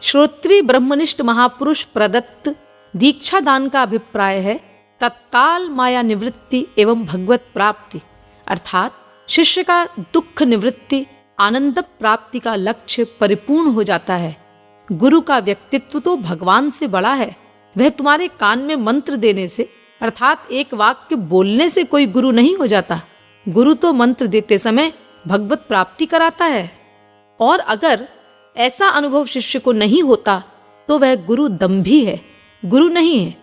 श्रोत्रिय ब्रह्मनिष्ठ महापुरुष प्रदत्त दीक्षा दान का अभिप्राय है तत्काल माया निवृत्ति एवं भगवत प्राप्ति, अर्थात शिष्य का दुख निवृत्ति आनंद प्राप्ति का लक्ष्य परिपूर्ण हो जाता है। गुरु का व्यक्तित्व तो भगवान से बड़ा है। वह तुम्हारे कान में मंत्र देने से अर्थात एक वाक्य बोलने से कोई गुरु नहीं हो जाता। गुरु तो मंत्र देते समय भगवत प्राप्ति कराता है, और अगर ऐसा अनुभव शिष्य को नहीं होता तो वह गुरु दंभी है, गुरु नहीं है।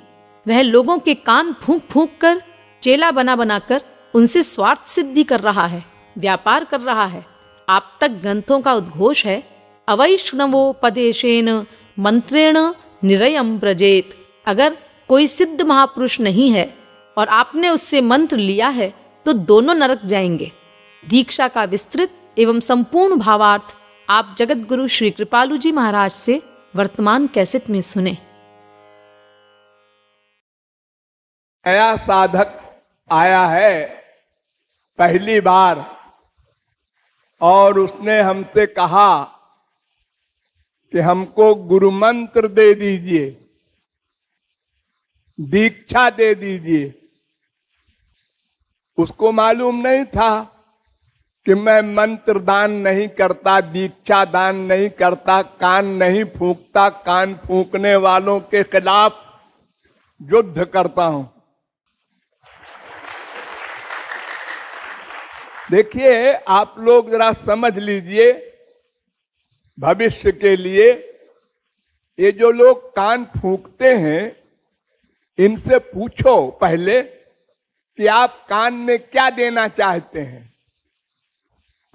वह लोगों के कान फूंक फूंक कर, चेला बना बनाकर उनसे स्वार्थ सिद्धि कर रहा है, व्यापार कर रहा है। आप तक ग्रंथों का उद्घोष है, अवैष्णवोपदेशेन मंत्रेण निरयम व्रजेत। अगर कोई सिद्ध महापुरुष नहीं है और आपने उससे मंत्र लिया है तो दोनों नरक जाएंगे। दीक्षा का विस्तृत एवं संपूर्ण भावार्थ आप जगत गुरु श्री कृपालु जी महाराज से वर्तमान कैसेट में सुने। नया साधक आया है पहली बार और उसने हमसे कहा कि हमको गुरु मंत्र दे दीजिए, दीक्षा दे दीजिए। उसको मालूम नहीं था कि मैं मंत्र दान नहीं करता, दीक्षा दान नहीं करता, कान नहीं फूंकता, कान फूंकने वालों के खिलाफ युद्ध करता हूं। देखिए, आप लोग जरा समझ लीजिए भविष्य के लिए, ये जो लोग कान फूंकते हैं इनसे पूछो पहले कि आप कान में क्या देना चाहते हैं,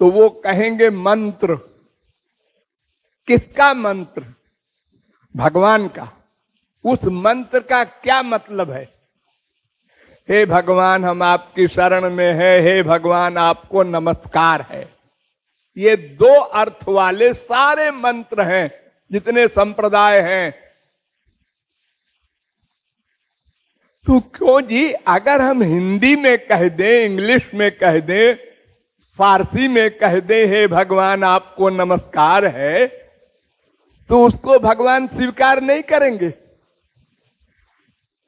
तो वो कहेंगे मंत्र। किसका मंत्र? भगवान का। उस मंत्र का क्या मतलब है? हे भगवान, हम आपकी शरण में हैं, हे भगवान आपको नमस्कार है। ये दो अर्थ वाले सारे मंत्र हैं जितने संप्रदाय हैं। तो क्यों जी, अगर हम हिंदी में कह दें, इंग्लिश में कह दें, फारसी में कह दें हे भगवान आपको नमस्कार है, तो उसको भगवान स्वीकार नहीं करेंगे।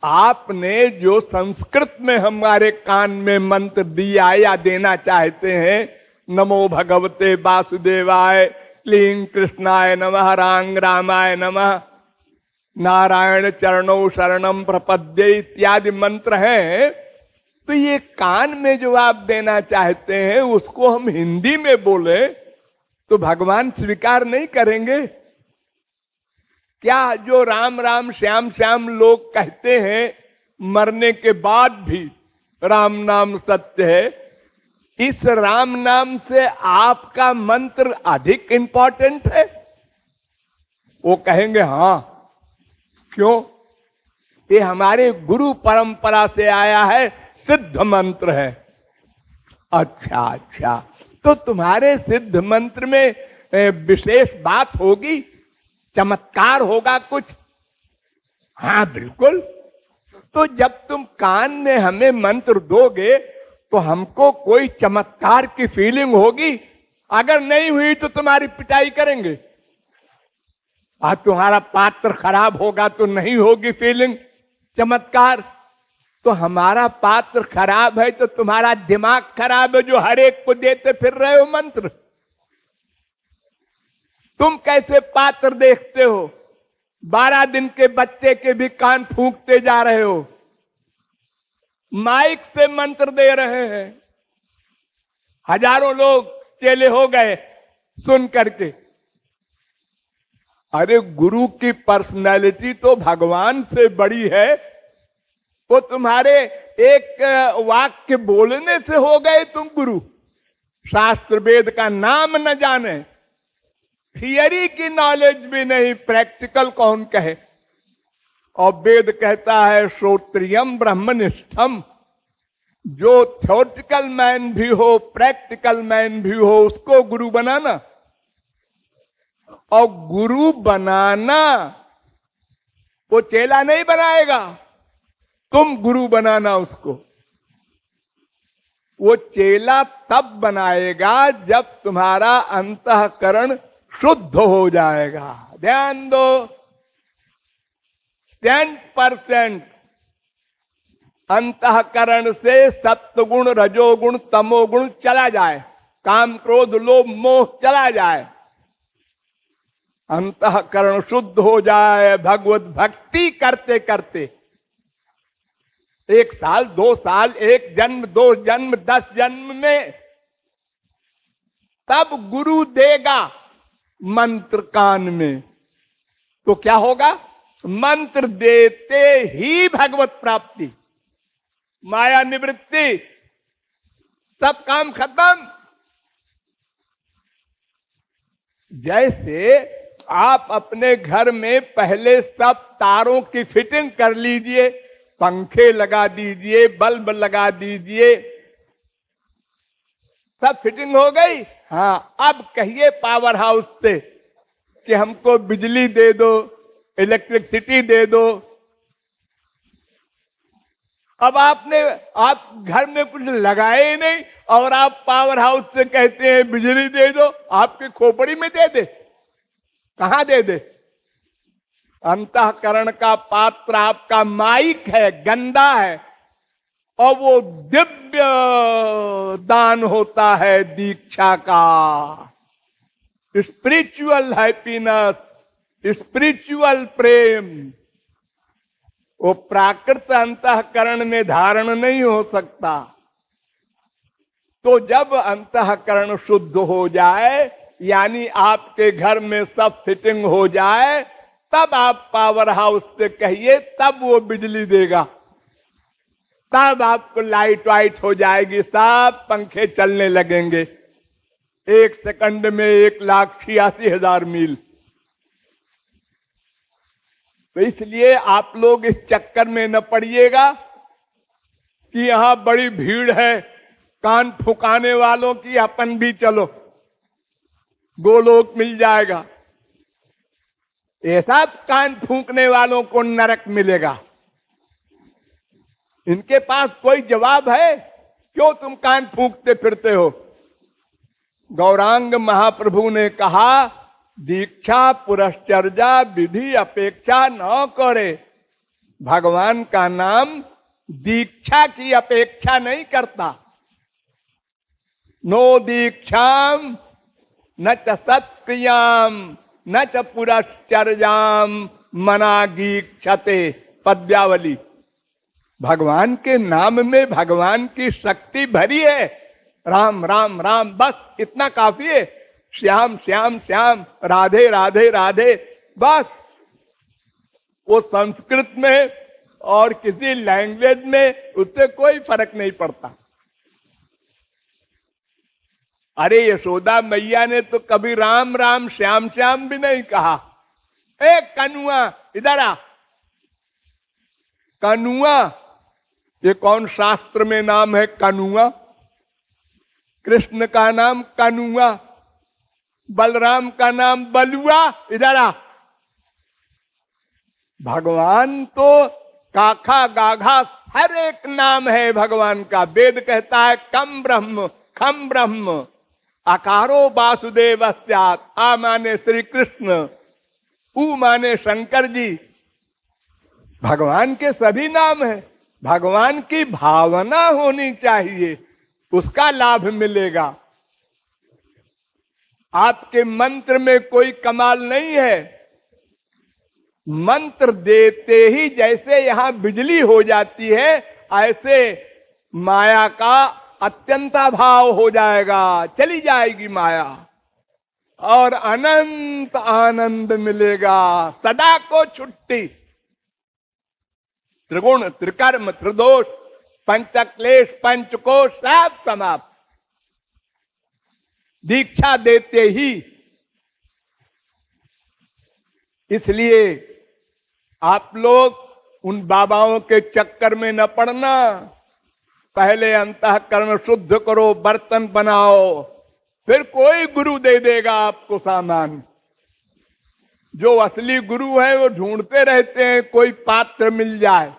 आपने जो संस्कृत में हमारे कान में मंत्र दिया या देना चाहते हैं, नमो भगवते वासुदेवाय, क्लीं कृष्णाय नमः, रांग रामाय नमः, नारायण चरणों शरणम प्रपद्ये इत्यादि मंत्र हैं, तो ये कान में जो आप देना चाहते हैं उसको हम हिंदी में बोले तो भगवान स्वीकार नहीं करेंगे क्या? जो राम राम श्याम श्याम लोग कहते हैं मरने के बाद भी राम नाम सत्य है, इस राम नाम से आपका मंत्र अधिक इंपॉर्टेंट है? वो कहेंगे हाँ। क्यों? ये हमारे गुरु परंपरा से आया है, सिद्ध मंत्र है। अच्छा अच्छा, तो तुम्हारे सिद्ध मंत्र में विशेष बात होगी, चमत्कार होगा कुछ? हाँ बिल्कुल। तो जब तुम कान में हमें मंत्र दोगे तो हमको कोई चमत्कार की फीलिंग होगी। अगर नहीं हुई तो तुम्हारी पिटाई करेंगे। आज तुम्हारा पात्र खराब होगा तो नहीं होगी फीलिंग चमत्कार। तो हमारा पात्र खराब है तो तुम्हारा दिमाग खराब है जो हर एक को देते फिर रहे हो मंत्र। तुम कैसे पात्र देखते हो? 12 दिन के बच्चे के भी कान फूंकते जा रहे हो, माइक से मंत्र दे रहे हैं, हजारों लोग चेले हो गए सुन करके। अरे गुरु की पर्सनैलिटी तो भगवान से बड़ी है। वो तुम्हारे एक वाक्य बोलने से हो गए तुम गुरु। शास्त्र वेद का नाम न जाने, थियरी की नॉलेज भी नहीं, प्रैक्टिकल कौन कहे? और वेद कहता है श्रोत्रियम ब्रह्मनिष्ठम। जो थ्योरेटिकल मैन भी हो, प्रैक्टिकल मैन भी हो, उसको गुरु बनाना। और गुरु बनाना वो चेला नहीं बनाएगा, तुम गुरु बनाना उसको। वो चेला तब बनाएगा जब तुम्हारा अंतःकरण शुद्ध हो जाएगा। ध्यान दो, 10% अंतःकरण से सत्वगुण, रजोगुण, तमोगुण चला जाए, काम क्रोध लोभ मोह चला जाए, अंतःकरण शुद्ध हो जाए, भगवत भक्ति करते करते 1 साल 2 साल, 1 जन्म 2 जन्म 10 जन्म में, तब गुरु देगा मंत्र कान में, तो क्या होगा? मंत्र देते ही भगवत प्राप्ति, माया निवृत्ति, सब काम खत्म। जैसे आप अपने घर में पहले सब तारों की फिटिंग कर लीजिए, पंखे लगा दीजिए, बल्ब लगा दीजिए, सब फिटिंग हो गई। हाँ, अब कहिए पावर हाउस से कि हमको बिजली दे दो, इलेक्ट्रिसिटी दे दो। अब आप घर में कुछ लगाए नहीं और आप पावर हाउस से कहते हैं बिजली दे दो, आपकी खोपड़ी में दे दे, कहां दे दे? अंतःकरण का पात्र आपका माइक है, गंदा है, और वो दिव्य दान होता है दीक्षा का, स्पिरिचुअल हैप्पीनेस, स्पिरिचुअल प्रेम। वो प्राकृत अंतःकरण में धारण नहीं हो सकता। तो जब अंतःकरण शुद्ध हो जाए, यानी आपके घर में सब फिटिंग हो जाए, तब आप पावर हाउस से कहिए, तब वो बिजली देगा, तब आपको लाइट वाइट हो जाएगी, सब पंखे चलने लगेंगे 1 सेकंड में 1,86,000 मील। तो इसलिए आप लोग इस चक्कर में न पड़िएगा कि यहां बड़ी भीड़ है कान फुकाने वालों की, अपन भी चलो गोलोक मिल जाएगा। ऐसा कान फूंकने वालों को नरक मिलेगा। इनके पास कोई जवाब है? क्यों तुम कान फूंकते फिरते हो? गौरांग महाप्रभु ने कहा, दीक्षा पुरश्चर्या विधि अपेक्षा न करे। भगवान का नाम दीक्षा की अपेक्षा नहीं करता। नो दीक्षाम न च सत्क्रियाम न च पुरश्चर्याम मनागीक्षते। पद्यावली। भगवान के नाम में भगवान की शक्ति भरी है। राम राम राम, बस इतना काफी है। श्याम श्याम श्याम, राधे राधे राधे, बस। वो संस्कृत में और किसी लैंग्वेज में उससे कोई फर्क नहीं पड़ता। अरे यशोदा मैया ने तो कभी राम राम श्याम श्याम भी नहीं कहा। ए कनुआ, इधर आ। कनुआ, ये कौन शास्त्र में नाम है कनुआ? कृष्ण का नाम कनुआ, बलराम का नाम बलुआ। इधर आ। भगवान तो काखा गाघा हर एक नाम है भगवान का। वेद कहता है कम ब्रह्म खम ब्रह्म आकारो वासुदेव स्यात्। आ माने श्री कृष्ण, ऊ माने शंकर जी। भगवान के सभी नाम है। भगवान की भावना होनी चाहिए, उसका लाभ मिलेगा। आपके मंत्र में कोई कमाल नहीं है। मंत्र देते ही जैसे यहां बिजली हो जाती है, ऐसे माया का अत्यंताभाव हो जाएगा, चली जाएगी माया, और अनंत आनंद मिलेगा। सदा को छुट्टी। त्रिगुण त्रिकर्म त्रिदोष पंचक्लेश पंचकोश सब समाप्त। दीक्षा देते ही। इसलिए आप लोग उन बाबाओं के चक्कर में न पड़ना। पहले अंतःकरण शुद्ध करो, बर्तन बनाओ, फिर कोई गुरु दे देगा आपको सामान। जो असली गुरु है वो ढूंढते रहते हैं कोई पात्र मिल जाए।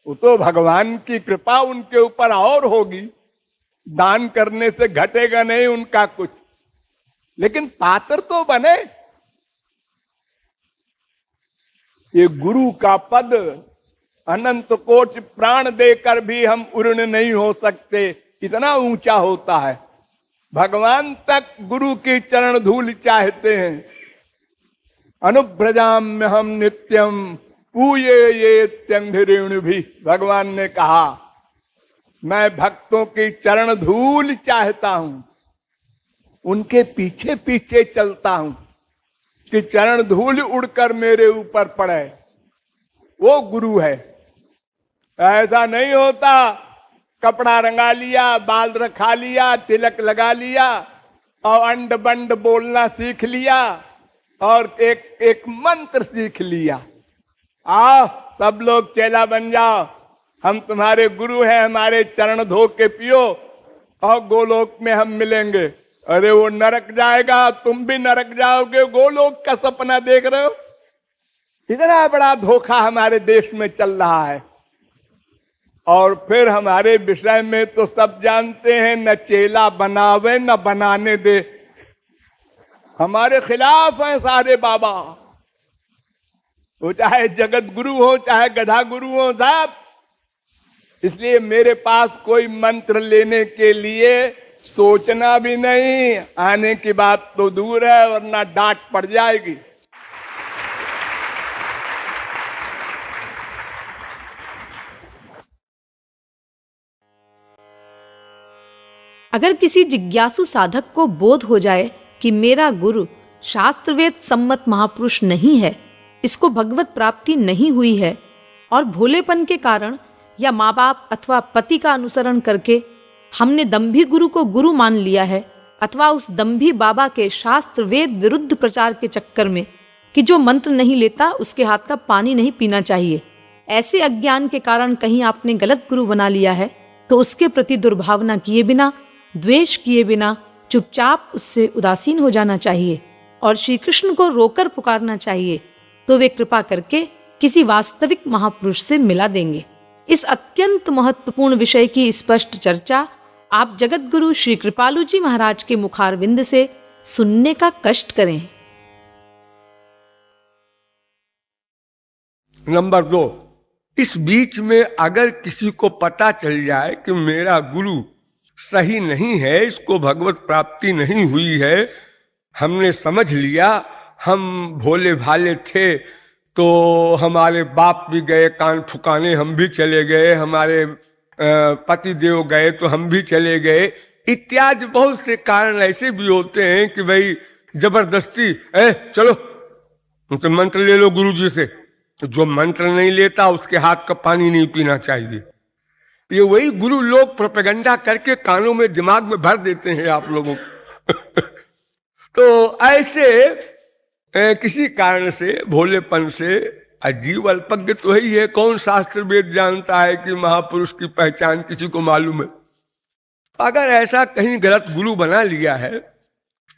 वो तो भगवान की कृपा उनके ऊपर और होगी। दान करने से घटेगा नहीं उनका कुछ, लेकिन पात्र तो बने। ये गुरु का पद अनंत कोट प्राण देकर भी हम उर्ण नहीं हो सकते, इतना ऊंचा होता है। भगवान तक गुरु की चरण धूल चाहते हैं। अनुव्रजाम में हम नित्यम पूये ये त्यंघरेणु भी, भगवान ने कहा मैं भक्तों की चरण धूल चाहता हूं, उनके पीछे पीछे चलता हूं कि चरण धूल उड़कर मेरे ऊपर पड़े। वो गुरु है। ऐसा नहीं होता कपड़ा रंगा लिया, बाल रखा लिया, तिलक लगा लिया और अंड बंड बोलना सीख लिया और एक मंत्र सीख लिया। आओ सब लोग चेला बन जाओ, हम तुम्हारे गुरु हैं, हमारे चरण धो के पियो और गोलोक में हम मिलेंगे। अरे वो नरक जाएगा, तुम भी नरक जाओगे, गोलोक का सपना देख रहे हो। इतना बड़ा धोखा हमारे देश में चल रहा है। और फिर हमारे विषय में तो सब जानते हैं, न चेला बनावे न बनाने दे। हमारे खिलाफ हैं सारे बाबा, वो चाहे जगत गुरु हो चाहे गधा गुरु हो साहब। इसलिए मेरे पास कोई मंत्र लेने के लिए सोचना भी नहीं, आने की बात तो दूर है, वरना डांट पड़ जाएगी। अगर किसी जिज्ञासु साधक को बोध हो जाए कि मेरा गुरु शास्त्रवेद सम्मत महापुरुष नहीं है, इसको भगवत प्राप्ति नहीं हुई है और भोलेपन के कारण या माँ बाप अथवा पति का अनुसरण करके हमने दंभी गुरु को गुरु मान लिया है, अथवा उस दंभी बाबा के शास्त्र वेद विरुद्ध प्रचार के चक्कर में कि जो मंत्र नहीं लेता उसके हाथ का पानी नहीं पीना चाहिए, ऐसे अज्ञान के कारण कहीं आपने गलत गुरु बना लिया है, तो उसके प्रति दुर्भावना किए बिना, द्वेष किए बिना चुपचाप उससे उदासीन हो जाना चाहिए और श्री कृष्ण को रोकर पुकारना चाहिए, तो वे कृपा करके किसी वास्तविक महापुरुष से मिला देंगे। इस अत्यंत महत्वपूर्ण विषय की स्पष्ट चर्चा आप जगत गुरु श्री कृपालु जी महाराज के मुखारविंद से सुनने का कष्ट करें। नंबर 2, इस बीच में अगर किसी को पता चल जाए कि मेरा गुरु सही नहीं है, इसको भगवत प्राप्ति नहीं हुई है, हमने समझ लिया, हम भोले भाले थे तो हमारे बाप भी गए कान फुकाने, हम भी चले गए, हमारे पति देव गए तो हम भी चले गए, इत्यादि बहुत से कारण ऐसे भी होते हैं कि भाई जबरदस्ती चलो तो मंत्र ले लो गुरु जी से। तो जो मंत्र नहीं लेता उसके हाथ का पानी नहीं पीना चाहिए। ये वही गुरु लोग प्रोपेगेंडा करके कानों में दिमाग में भर देते हैं आप लोगों को। तो ऐसे किसी कारण से भोलेपन से अजीब अल्पज्ञ तो ही है। कौन शास्त्र वेद जानता है कि महापुरुष की पहचान किसी को मालूम है? अगर ऐसा कहीं गलत गुरु बना लिया है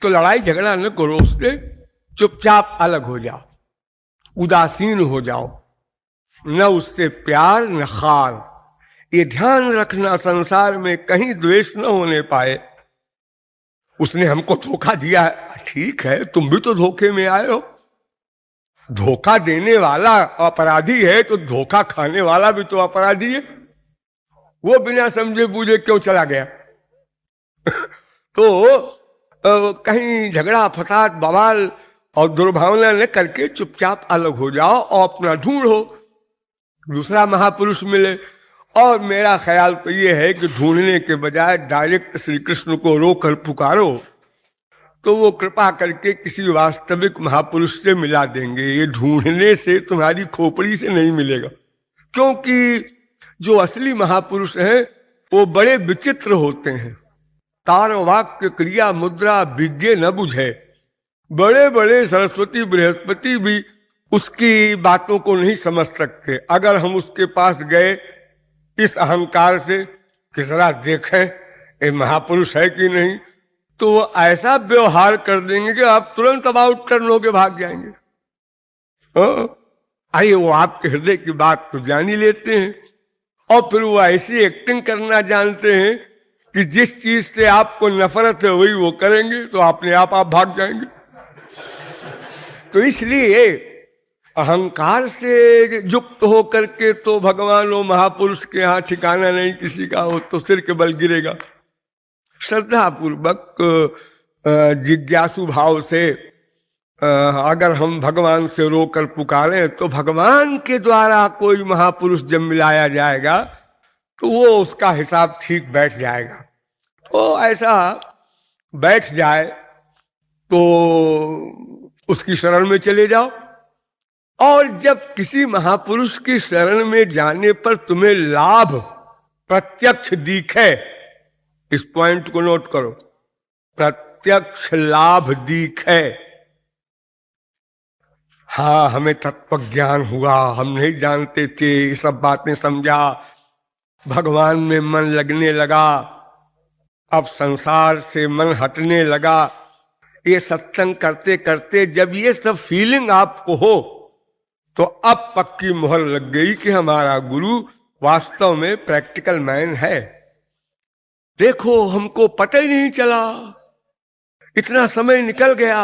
तो लड़ाई झगड़ा न करो उससे, चुपचाप अलग हो जाओ, उदासीन हो जाओ, न उससे प्यार न खार। ये ध्यान रखना संसार में कहीं द्वेष न होने पाए। उसने हमको धोखा दिया है, ठीक है, तुम भी तो धोखे में आए हो। धोखा देने वाला अपराधी है तो धोखा खाने वाला भी तो अपराधी है। वो बिना समझे बूझे क्यों चला गया? तो कहीं झगड़ा फसाद बवाल और दुर्भावना न करके चुपचाप अलग हो जाओ और अपना ढूंढो, दूसरा महापुरुष मिले। और मेरा ख्याल तो ये है कि ढूंढने के बजाय डायरेक्ट श्री कृष्ण को रोकर पुकारो तो वो कृपा करके किसी वास्तविक महापुरुष से मिला देंगे। ये ढूंढने से तुम्हारी खोपड़ी से नहीं मिलेगा, क्योंकि जो असली महापुरुष हैं वो बड़े विचित्र होते हैं। तार वाक्य क्रिया मुद्रा विज्ञ न बुझे। बड़े बड़े सरस्वती बृहस्पति भी उसकी बातों को नहीं समझ सकते। अगर हम उसके पास गए इस अहंकार से कि जरा देखें ये महापुरुष है कि नहीं, तो वो ऐसा व्यवहार कर देंगे कि आप तुरंत अबाउट टर्न होके भाग जाएंगे। आइए, वो आपके हृदय की बात तो जान ही लेते हैं और फिर वो ऐसी एक्टिंग करना जानते हैं कि जिस चीज से आपको नफरत है वही वो करेंगे तो अपने आप भाग जाएंगे। तो इसलिए अहंकार से युक्त हो करके तो भगवान और महापुरुष के यहाँ ठिकाना नहीं किसी का, हो तो सिर के बल गिरेगा। श्रद्धा पूर्वक जिज्ञासु भाव से अगर हम भगवान से रोकर पुकारें तो भगवान के द्वारा कोई महापुरुष जब मिलाया जाएगा तो वो उसका हिसाब ठीक बैठ जाएगा। तो ऐसा बैठ जाए तो उसकी शरण में चले जाओ, और जब किसी महापुरुष की शरण में जाने पर तुम्हें लाभ प्रत्यक्ष दिखे, इस पॉइंट को नोट करो, प्रत्यक्ष लाभ दिखे। हाँ, हमें तत्व ज्ञान हुआ, हम नहीं जानते थे, ये सब बातें समझा, भगवान में मन लगने लगा, अब संसार से मन हटने लगा। ये सत्संग करते करते जब ये सब फीलिंग आपको हो तो अब पक्की मुहर लग गई कि हमारा गुरु वास्तव में प्रैक्टिकल मैन है। देखो, हमको पता ही नहीं चला, इतना समय निकल गया,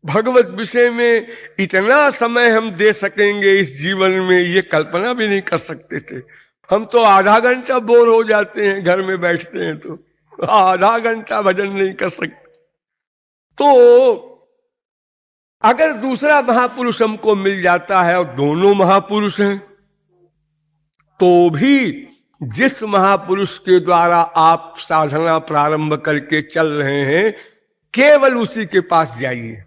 भगवत विषय में इतना समय हम दे सकेंगे इस जीवन में ये कल्पना भी नहीं कर सकते थे। हम तो आधा घंटा बोर हो जाते हैं, घर में बैठते हैं तो आधा घंटा भजन नहीं कर सकते। तो अगर दूसरा महापुरुष हमको मिल जाता है और दोनों महापुरुष हैं, तो भी जिस महापुरुष के द्वारा आप साधना प्रारंभ करके चल रहे हैं केवल उसी के पास जाइए,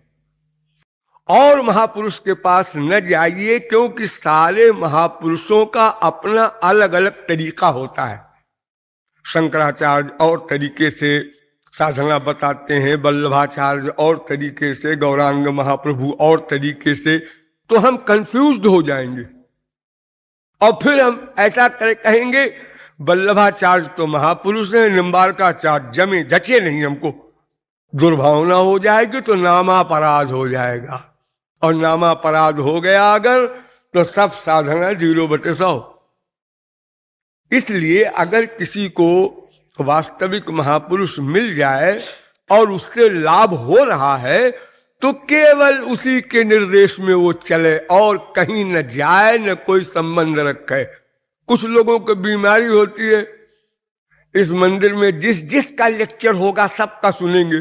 और महापुरुष के पास न जाइए, क्योंकि सारे महापुरुषों का अपना अलग अलग तरीका होता है। शंकराचार्य और तरीके से साधना बताते हैं, वल्लभाचार्य और तरीके से, गौरांग महाप्रभु और तरीके से, तो हम कंफ्यूज्ड हो जाएंगे और फिर हम ऐसा कहेंगे वल्लभाचार्य तो महापुरुष है, निम्बारकाचार्य जमे जचे नहीं, हमको दुर्भावना हो जाएगी तो नामापराध हो जाएगा, और नामापराध हो गया अगर तो सब साधना 0/100। इसलिए अगर किसी को वास्तविक महापुरुष मिल जाए और उससे लाभ हो रहा है तो केवल उसी के निर्देश में वो चले और कहीं न जाए, न कोई संबंध रखे। कुछ लोगों को बीमारी होती है, इस मंदिर में जिस जिस का लेक्चर होगा सबका सुनेंगे,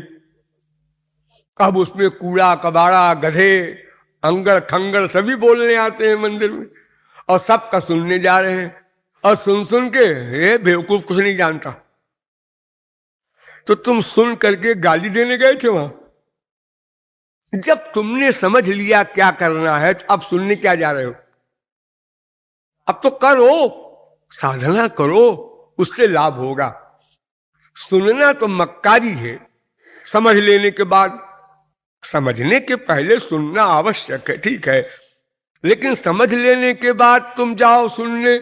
अब उसमें कूड़ा कबाड़ा गधे अंगड़ खंगड़ सभी बोलने आते हैं मंदिर में, और सबका सुनने जा रहे हैं, और सुन सुन के ये बेवकूफ कुछ नहीं जानता। तो तुम सुन करके गाली देने गए थे वहां? जब तुमने समझ लिया क्या करना है तो अब सुनने क्या जा रहे हो? अब तो करो, साधना करो, उससे लाभ होगा। सुनना तो मक्कारी है, समझ लेने के बाद, समझने के पहले सुनना आवश्यक है, ठीक है, लेकिन समझ लेने के बाद तुम जाओ सुनने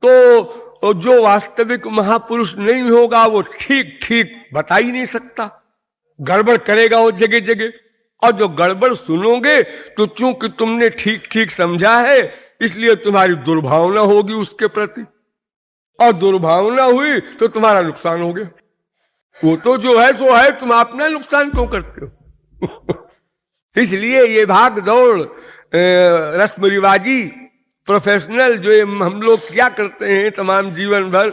तो जो वास्तविक महापुरुष नहीं होगा वो ठीक ठीक बता ही नहीं सकता, गड़बड़ करेगा वो जगह जगह। और जो गड़बड़ सुनोगे तो चूंकि तुमने ठीक ठीक समझा है इसलिए तुम्हारी दुर्भावना होगी उसके प्रति, और दुर्भावना हुई तो तुम्हारा नुकसान हो गया। वो तो जो है सो है, तुम अपना नुकसान क्यों करते हो? इसलिए ये भाग दौड़ रस्म रिवाजी प्रोफेशनल जो हम लोग क्या करते हैं तमाम जीवन भर,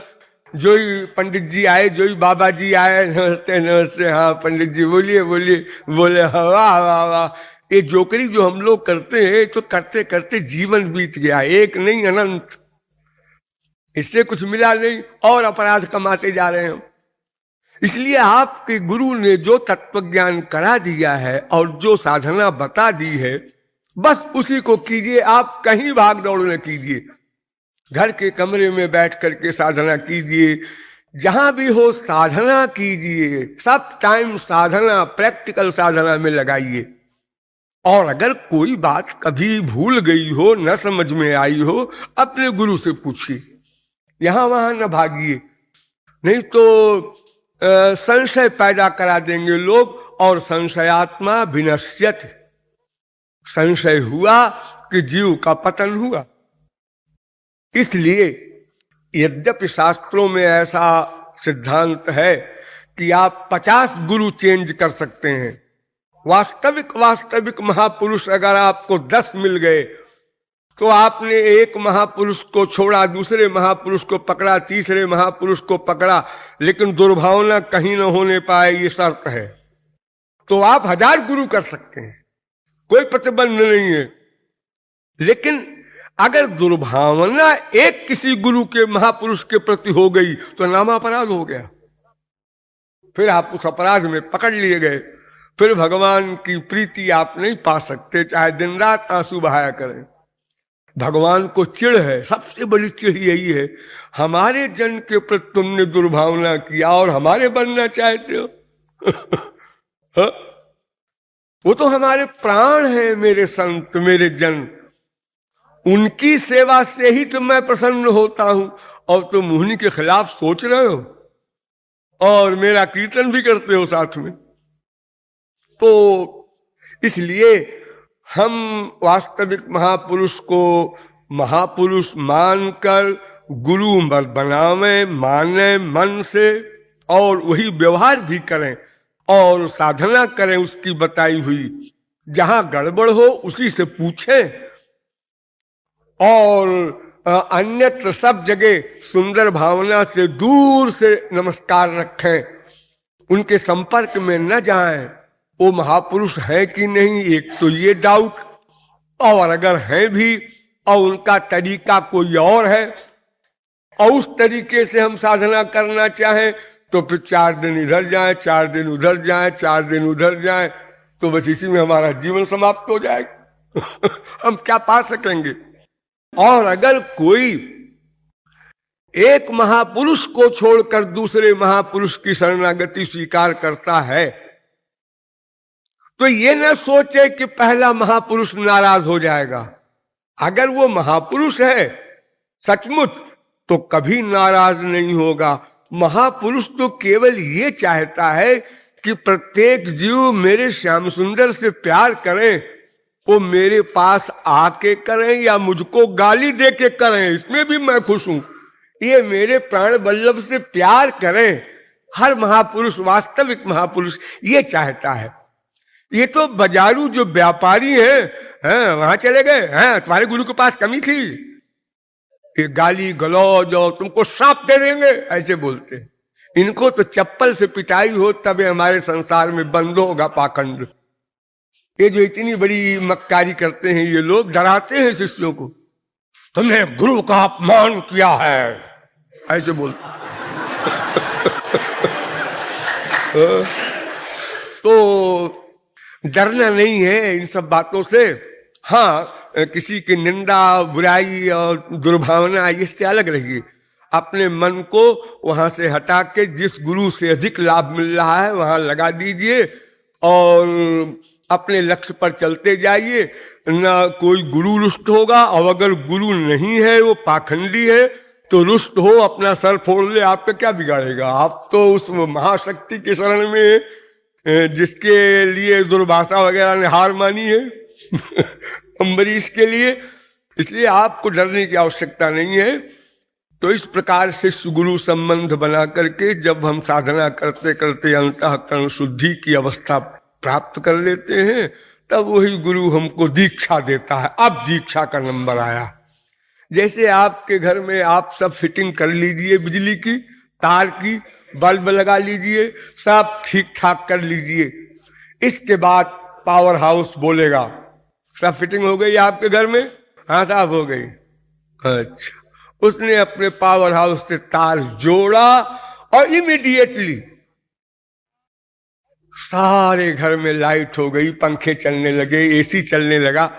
जो ही पंडित जी आए, जो ही बाबा जी आए, नमस्ते नमस्ते, हाँ पंडित जी बोलिए बोलिए, बोले वाह वाह वाह, ये जोकरी जो हम लोग करते हैं तो करते करते जीवन बीत गया, एक नहीं अनंत, इससे कुछ मिला नहीं और अपराध कमाते जा रहे हैं। इसलिए आपके गुरु ने जो तत्व ज्ञान करा दिया है और जो साधना बता दी है बस उसी को कीजिए, आप कहीं भाग दौड़ न कीजिए, घर के कमरे में बैठ करके साधना कीजिए, जहां भी हो साधना कीजिए, सब टाइम साधना प्रैक्टिकल साधना में लगाइए। और अगर कोई बात कभी भूल गई हो, न समझ में आई हो, अपने गुरु से पूछिए, यहां वहां न भागिए, नहीं तो संशय पैदा करा देंगे लोग, और संशयात्मा विनश्यत, संशय हुआ कि जीव का पतन हुआ। इसलिए यद्यपि शास्त्रों में ऐसा सिद्धांत है कि आप 50 गुरु चेंज कर सकते हैं, वास्तविक महापुरुष अगर आपको 10 मिल गए तो आपने एक महापुरुष को छोड़ा, दूसरे महापुरुष को पकड़ा, तीसरे महापुरुष को पकड़ा, लेकिन दुर्भावना कहीं न होने पाए, ये शर्त है। तो आप 1000 गुरु कर सकते हैं, कोई प्रतिबंध नहीं है। लेकिन अगर दुर्भावना एक किसी गुरु के महापुरुष के प्रति हो गई तो नामापराध हो गया, फिर आप उस अपराध में पकड़ लिए गए, फिर भगवान की प्रीति आप नहीं पा सकते, चाहे दिन रात आंसू बहाया करें। भगवान को चिढ़ है, सबसे बड़ी चिढ़ यही है, हमारे जन के प्रति तुमने दुर्भावना किया और हमारे बनना चाहते हो। वो तो हमारे प्राण है, मेरे संत, मेरे जन, उनकी सेवा से ही तो मैं प्रसन्न होता हूं, और तुम उन्हीं के खिलाफ सोच रहे हो और मेरा कीर्तन भी करते हो साथ में। तो इसलिए हम वास्तविक महापुरुष को महापुरुष मानकर गुरु बनावे, माने मन से, और वही व्यवहार भी करें और साधना करें उसकी बताई हुई। जहां गड़बड़ हो उसी से पूछें, और अन्यत्र सब जगह सुंदर भावना से दूर से नमस्कार रखें, उनके संपर्क में न जाएं। वो महापुरुष है कि नहीं, एक तो ये डाउट, और अगर हैं भी और उनका तरीका कोई और है और उस तरीके से हम साधना करना चाहें तो फिर 4 दिन इधर जाएं, 4 दिन उधर जाएं, 4 दिन उधर जाएं, तो बस इसी में हमारा जीवन समाप्त हो जाएगा। हम क्या पा सकेंगे। और अगर कोई एक महापुरुष को छोड़कर दूसरे महापुरुष की शरणागति स्वीकार करता है तो ये न सोचे कि पहला महापुरुष नाराज हो जाएगा। अगर वो महापुरुष है सचमुच तो कभी नाराज नहीं होगा। महापुरुष तो केवल ये चाहता है कि प्रत्येक जीव मेरे श्याम सुंदर से प्यार करे, वो मेरे पास आके करें या मुझको गाली दे के करें, इसमें भी मैं खुश हूं। ये मेरे प्राण वल्लभ से प्यार करें, हर महापुरुष, वास्तविक महापुरुष ये चाहता है। ये तो बाजारू जो व्यापारी हैं, वहां चले गए हैं, तुम्हारे गुरु के पास कमी थी, ये गाली गलौज और तुमको सांप दे देंगे, ऐसे बोलते हैं। इनको तो चप्पल से पिटाई हो तब हमारे संसार में बंद होगा पाखंड। ये जो इतनी बड़ी मक्कारी करते हैं, ये लोग डराते हैं शिष्यों को, तुमने गुरु का अपमान किया है, ऐसे बोलते। तो डरना नहीं है इन सब बातों से। हाँ, किसी की निंदा, बुराई और दुर्भावना इससे अलग रहिए। अपने मन को वहां से हटा के जिस गुरु से अधिक लाभ मिल रहा है वहां लगा दीजिए और अपने लक्ष्य पर चलते जाइए। ना कोई गुरु रुष्ट होगा, और अगर गुरु नहीं है, वो पाखंडी है, तो रुष्ट हो, अपना सर फोड़ ले, आपका क्या बिगाड़ेगा। आप तो उस महाशक्ति के शरण में जिसके लिए दुर्भाषा वगैरह ने हार मानी है अम्बरीश के लिए, इसलिए आपको डरने की आवश्यकता नहीं है। तो इस प्रकार से गुरु संबंध बना करके जब हम साधना करते करते अंतःकरण शुद्धि की अवस्था प्राप्त कर लेते हैं, तब वही गुरु हमको दीक्षा देता है। अब दीक्षा का नंबर आया। जैसे आपके घर में आप सब फिटिंग कर लीजिए, बिजली की तार की, बल्ब लगा लीजिए, सब ठीक ठाक कर लीजिए, इसके बाद पावर हाउस बोलेगा सब फिटिंग हो गई आपके घर में, हाँ साहब हो गई। अच्छा, उसने अपने पावर हाउस से तार जोड़ा और इमीडिएटली सारे घर में लाइट हो गई, पंखे चलने लगे, एसी चलने लगा।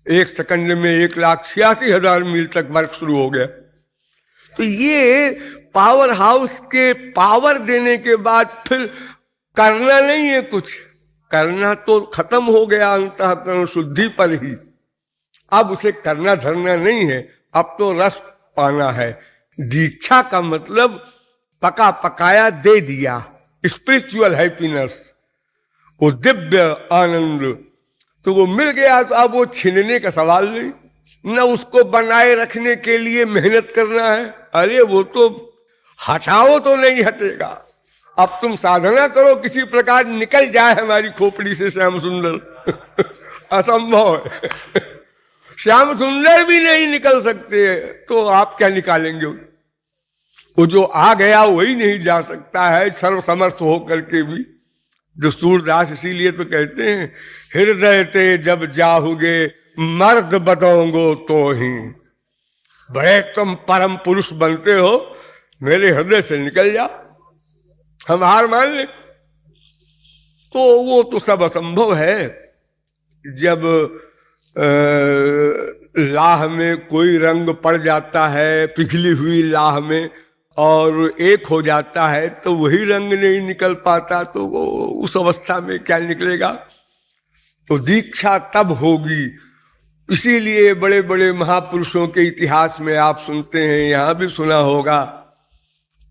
1 सेकंड में 1,86,000 मील तक वर्क शुरू हो गया। तो ये पावर हाउस के पावर देने के बाद फिर करना नहीं है कुछ, करना तो खत्म हो गया अंतःकरण शुद्धि पर ही। अब उसे करना धरना नहीं है, अब तो रस पाना है। दीक्षा का मतलब पका पकाया दे दिया, स्पिरिचुअल हैप्पीनेस, वो दिव्य आनंद, तो वो मिल गया। तो अब वो छीनने का सवाल नहीं। न उसको बनाए रखने के लिए मेहनत करना है। अरे वो तो हटाओ तो नहीं हटेगा। अब तुम साधना करो किसी प्रकार निकल जाए हमारी खोपड़ी से श्याम सुंदर असंभव है। श्याम सुंदर भी नहीं निकल सकते तो आप क्या निकालेंगे? वो जो आ गया वही नहीं जा सकता है सर्वसमर्थ हो करके भी। जो सूरदास इसीलिए तो कहते हैं, हृदय ते जब जाहुगे मर्द बदोंगो तो ही। बड़े तुम परम पुरुष बनते हो, मेरे हृदय से निकल जाओ, हम हार मान ले। तो वो तो सब असंभव है। जब लाह में कोई रंग पड़ जाता है, पिघली हुई लाह में, और एक हो जाता है तो वही रंग नहीं निकल पाता, तो वो उस अवस्था में क्या निकलेगा? तो दीक्षा तब होगी। इसीलिए बड़े बड़े महापुरुषों के इतिहास में आप सुनते हैं, यहां भी सुना होगा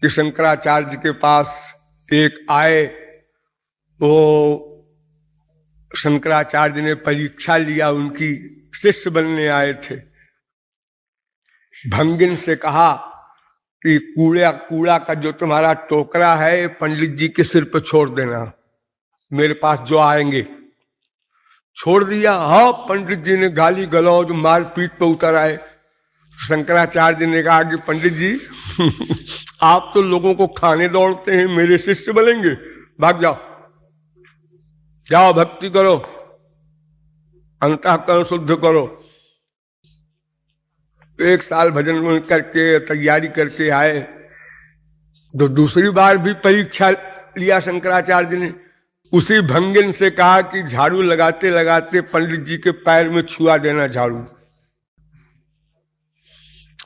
कि शंकराचार्य के पास एक आए, वो शंकराचार्य ने परीक्षा लिया, उनकी शिष्य बनने आए थे। भंगिन से कहा कि कूड़ा का जो तुम्हारा टोकरा है पंडित जी के सिर पर छोड़ देना, मेरे पास जो आएंगे। छोड़ दिया। हाँ, पंडित जी ने गाली गलौज मार पीट पे उतर आए। शंकराचार्य ने कहा कि पंडित जी आप तो लोगों को खाने दौड़ते हैं, मेरे शिष्य बनेंगे? भाग जाओ, जाओ भक्ति करो, अंतःकरण शुद्ध करो। एक साल भजन करके तैयारी करके आए, तो दूसरी बार भी परीक्षा लिया शंकराचार्य ने। उसी भंगिन से कहा कि झाड़ू लगाते लगाते पंडित जी के पैर में छुआ देना झाड़ू।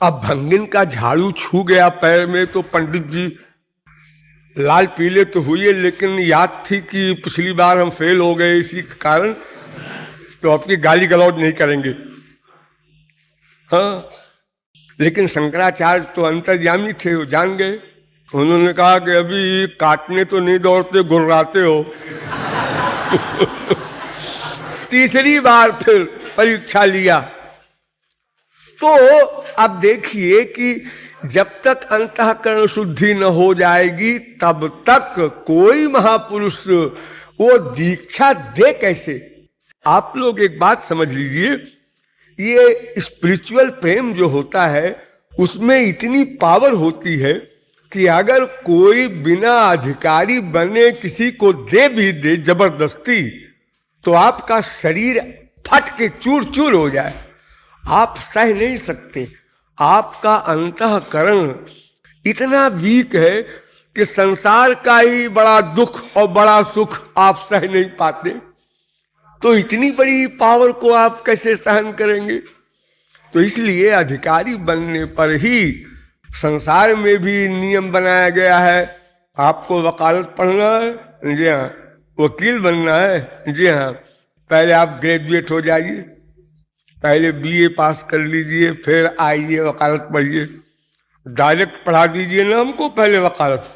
अब भंगिन का झाड़ू छू गया पैर में, तो पंडित जी लाल पीले तो हुए, लेकिन याद थी कि पिछली बार हम फेल हो गए इसी कारण, तो आपकी गाली गलौज नहीं करेंगे। हाँ, लेकिन शंकराचार्य तो अंतर्यामी थे, वो जान गए। उन्होंने कहा कि अभी काटने तो नहीं दौड़ते, गुर्राते हो। तीसरी बार फिर परीक्षा लिया। तो अब देखिए कि जब तक अंतःकरण शुद्धि न हो जाएगी तब तक कोई महापुरुष वो दीक्षा दे कैसे? आप लोग एक बात समझ लीजिए, ये स्पिरिचुअल प्रेम जो होता है उसमें इतनी पावर होती है कि अगर कोई बिना अधिकारी बने किसी को दे भी दे जबरदस्ती, तो आपका शरीर फट के चूर चूर हो जाए, आप सह नहीं सकते। आपका अंतःकरण इतना वीक है कि संसार का ही बड़ा दुख और बड़ा सुख आप सह नहीं पाते, तो इतनी बड़ी पावर को आप कैसे सहन करेंगे? तो इसलिए अधिकारी बनने पर ही संसार में भी नियम बनाया गया है। आपको वकालत पढ़ना है, जी हाँ, वकील बनना है, जी हाँ, पहले आप ग्रेजुएट हो जाइए, पहले बीए पास कर लीजिए, फिर आइए वकालत पढ़िए। डायरेक्ट पढ़ा दीजिए ना हमको पहले वकालत,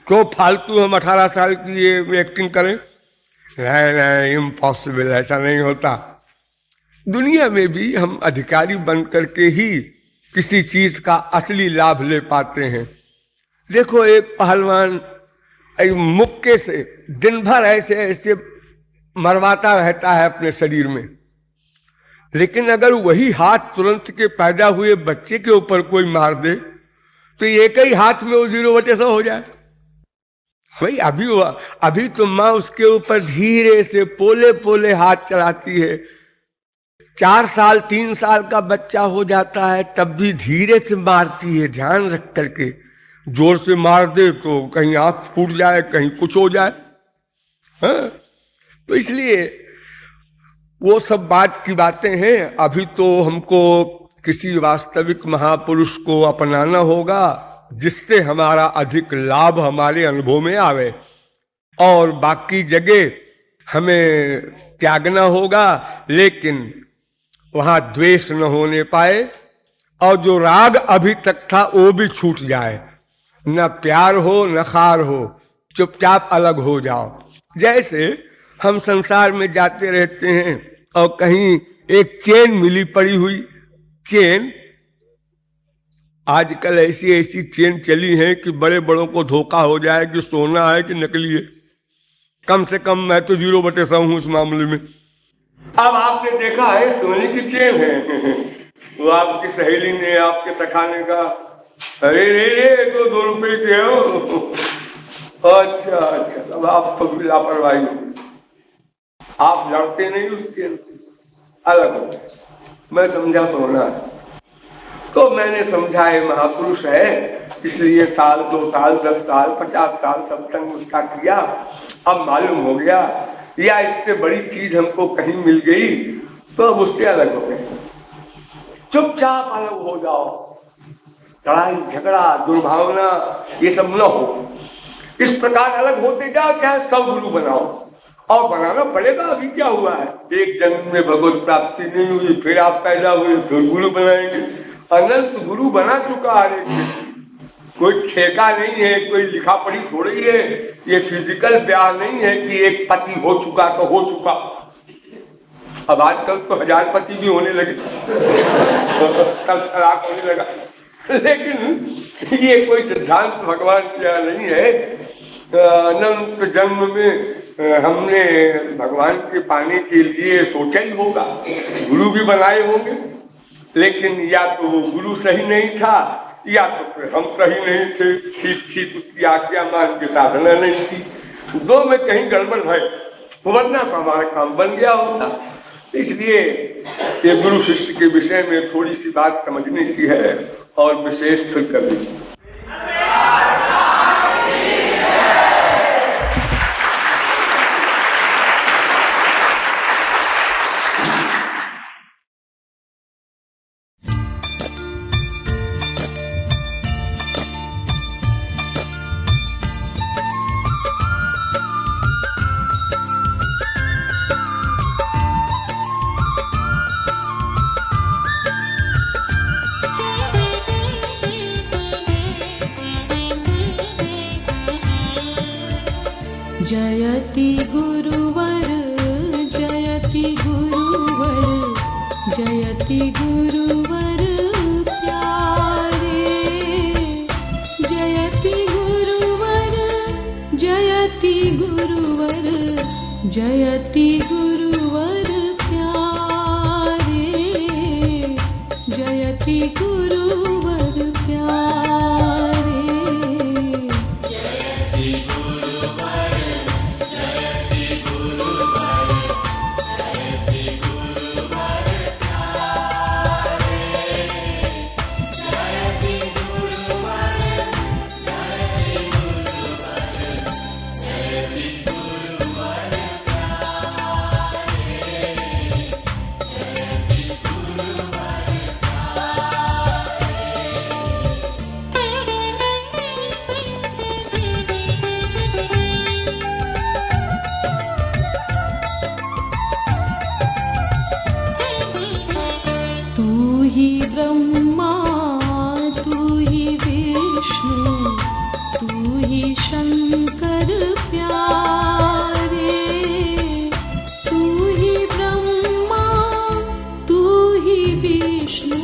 क्यों फालतू हम 18 साल की ये एक्टिंग करें? नहीं, इम्पॉसिबल, ऐसा नहीं होता। दुनिया में भी हम अधिकारी बन करके ही किसी चीज का असली लाभ ले पाते हैं। देखो, एक पहलवान मुक्के से दिन भर ऐसे ऐसे मरवाता रहता है अपने शरीर में, लेकिन अगर वही हाथ तुरंत के पैदा हुए बच्चे के ऊपर कोई मार दे तो एक ही हाथ में वो 0/100 हो जाए। भाई अभी तो माँ उसके ऊपर धीरे से पोले पोले हाथ चलाती है। 4 साल 3 साल का बच्चा हो जाता है तब भी धीरे से मारती है, ध्यान रख करके। जोर से मार दे तो कहीं आंख फूट जाए, कहीं कुछ हो जाए। हाँ? तो इसलिए वो सब बात की बातें हैं। अभी तो हमको किसी वास्तविक महापुरुष को अपनाना होगा जिससे हमारा अधिक लाभ हमारे अनुभव में आवे, और बाकी जगह हमें त्यागना होगा, लेकिन वहां द्वेष न होने पाए, और जो राग अभी तक था वो भी छूट जाए। न प्यार हो न खार हो, चुपचाप अलग हो जाओ। जैसे हम संसार में जाते रहते हैं और कहीं एक चेन मिली पड़ी हुई, चेन, आजकल ऐसी ऐसी चेन चली है कि बड़े बड़ों को धोखा हो जाए कि सोना है कि नकली है। कम से कम मैं तो 0/100 हूं इस मामले में। अब आपने देखा है सोने की चेन है, वो आपकी सहेली ने आपके सखाने का, अरे रे रे तो 2 रुपए के हो। अच्छा, अब आप तो लापरवाही हो, आप लड़ते नहीं उस चेन से, अलग हो। मैं समझा तो होना है, तो मैंने समझा ये महापुरुष है, इसलिए 1 साल 2 साल 10 साल 50 साल सत्संग उसका किया। अब मालूम हो गया या इससे बड़ी चीज हमको कहीं मिल गई तो अब उससे अलग हो गए। चुपचाप अलग हो जाओ, लड़ाई झगड़ा दुर्भावना ये सब न हो। इस प्रकार अलग होते जाओ, चाहे 100 गुरु बनाओ, और बनाना पड़ेगा। अभी क्या हुआ है, एक जन्म में भगवत प्राप्ति नहीं हुई, फिर आप पैदा हुए, फिर गुरु बनाएंगे। अनंत गुरु बना चुका है, कोई ठेका नहीं है, कोई लिखा पढ़ी थोड़ी है। ये फिजिकल ब्याह नहीं है कि एक पति हो चुका तो हो चुका। अब आजकल तो 1000 पति भी होने लगे, कल तलाक होने लगा। लेकिन ये कोई सिद्धांत भगवान का नहीं है। अनंत जन्म में हमने भगवान के पाने के लिए सोचा ही होगा, गुरु भी बनाए होंगे, लेकिन या तो वो गुरु सही नहीं था या तो फिर हम सही नहीं थे, ठीक उसकी आज्ञा मान के साधना नहीं थी। 2 में कहीं गड़बड़ है, वरना तो हमारा काम बन गया होता। इसलिए ये गुरु शिष्य के विषय में थोड़ी सी बात समझने की है और विशेष फिर कर लीजिए। जयति गुरुवर जयति गुरुवर जयति गुरुवर प्यारे, जयति गुरुवर जयति गुरुवर जयति गुरुवर प्यारे, जयति गुरुवर प्यारे, जयति गुरुवर जयति गुरुवर जयति गुरुवर प्यारे, जयति गुरुवर जयति गुरुवर जयति गुरुवर प्यारे, जयति गुरुवर तू ही ब्रह्मा तू ही विष्णु तू ही शंकर प्यारे, तू ही ब्रह्मा तू ही विष्णु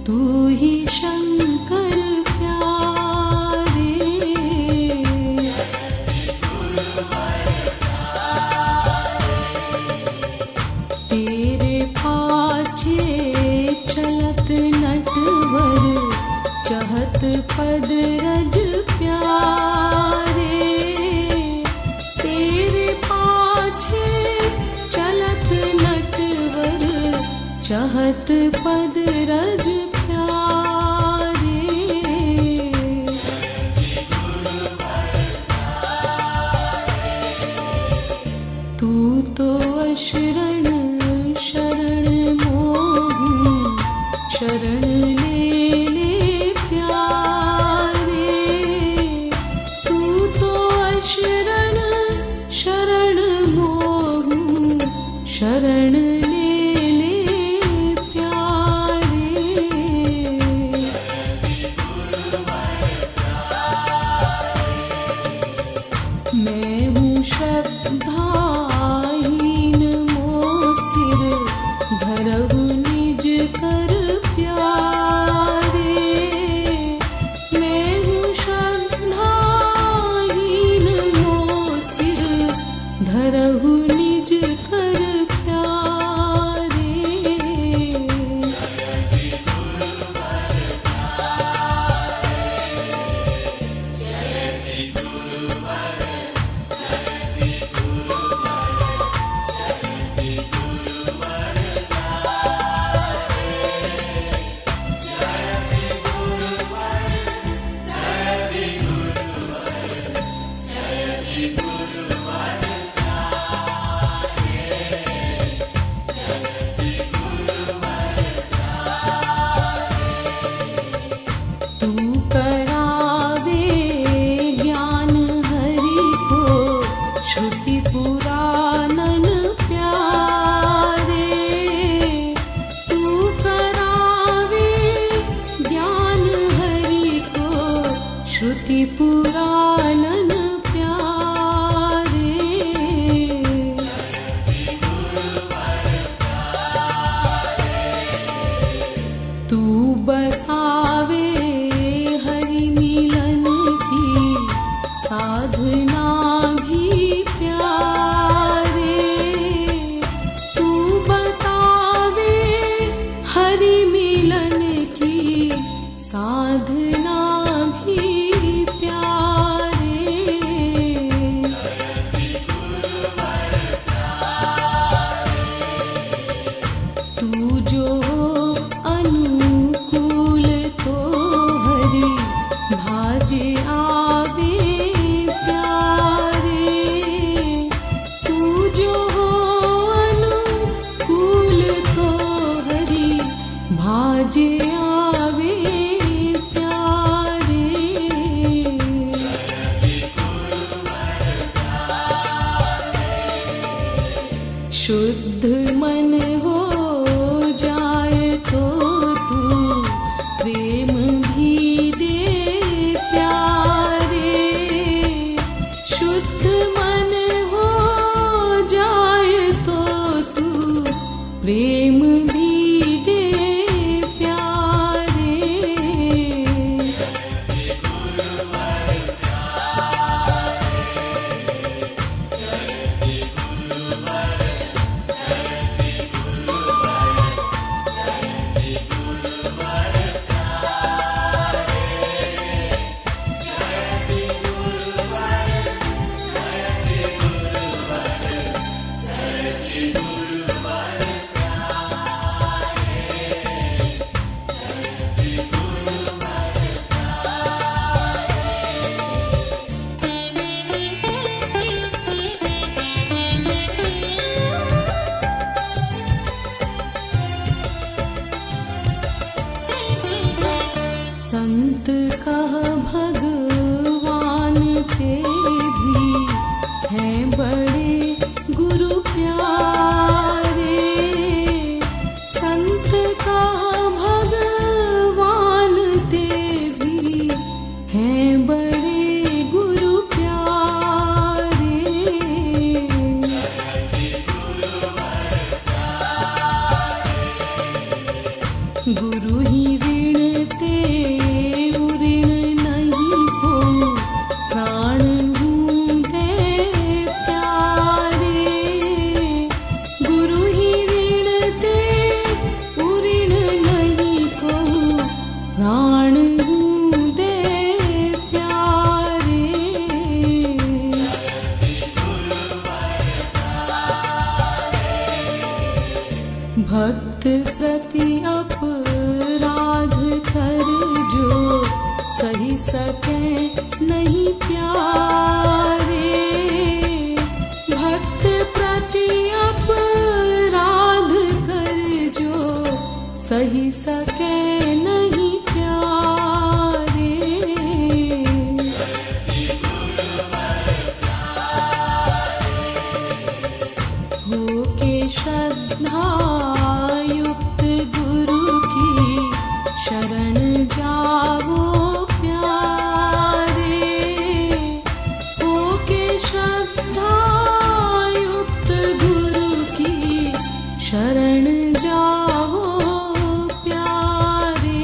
तू ही शंकर प्यारे, तेरे पाछे चलत नटवर चहत पद रज प्यारे, तेरे पाछे चलत नटवर चहत पद रज प्यारे, तू तो अशरण शरण मोहू शरण ले ले प्यारे, तू तो अशरण शरण मोहू शरण ले ले प्यारे, मैं हूँ श्रद्धाहीन मोसिर धरहु निज कर शुद्ध मन हो जाए तो तू प्रेम भी दे प्यारे। शुद्ध मन हो जाए तो तू प्रेम भी दे प्यारे। संत कह भगवान ते भी हैं बड़े गुरु प्यारे। संत कह भगवान ते भी हैं बड़े गुरु प्यारे। गुरु ही ऋण ते ऋण नहीं हो, प्राण हूँ दे प्यारे। गुरु ही ऋण ते ऋण नहीं हो, प्राण हूँ दे प्यारे। भक्त प्रति अपराध कर जो सही सके नहीं प्यारे। भक्त प्रति अपराध कर जो सही सके नहीं प्यारे। हो के श्रद्धा युक्त गुरु की शरण जाओ प्यारे। हो के श्रद्धा युक्त गुरु की शरण जाओ प्यारे।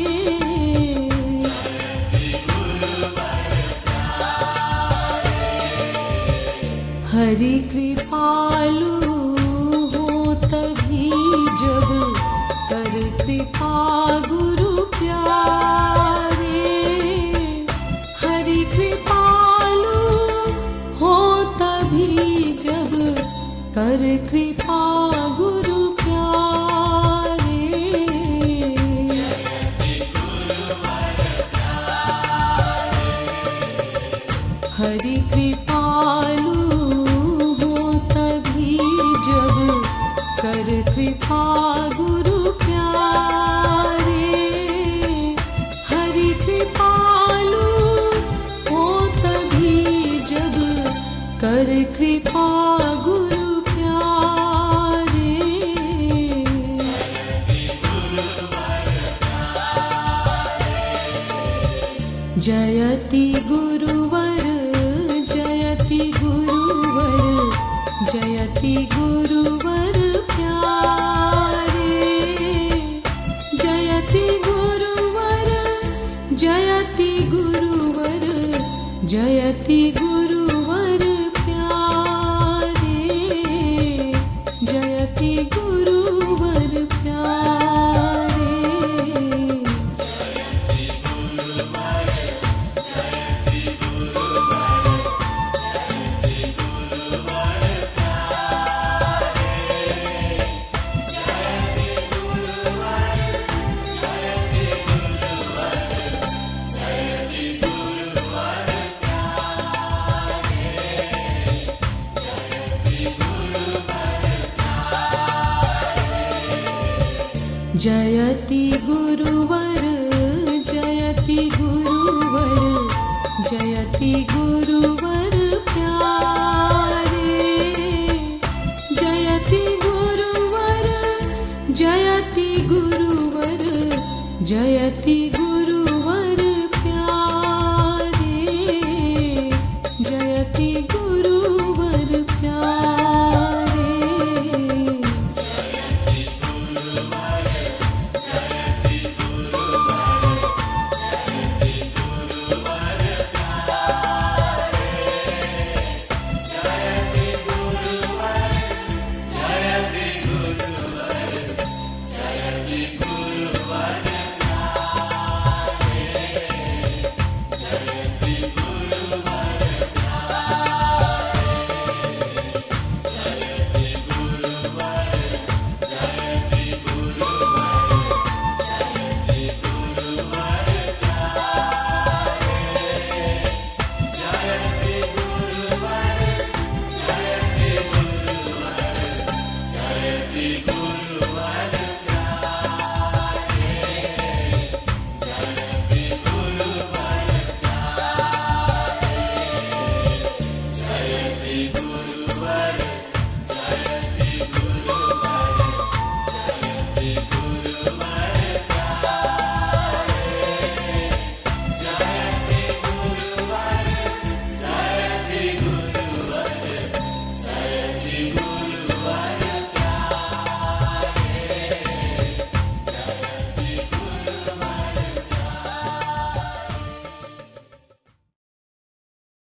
हरि कृपालु हो तभी जब कर कृपा गुरु प्यारे। हरि कृपालु हो तभी जब कर कृपा गुरु प्यारे। हरि कृपालु हो तभी जब कर कृपा गुरु प्यारे। हरि कृपालु हो तभी जब कर कृपा गुरु प्यारे। जयति गुरुवर जयति गुरुवर जयति गुरुवर प्यारे। जयति गुरुवर जयति गुरुवर जयति गुरुवर प्यारे। जयति गुरुवर प्यारे। जयति गुरुवर जयति गुरुवर जयति गुरुवर प्यारे। जयति जयति गुरुवर जयति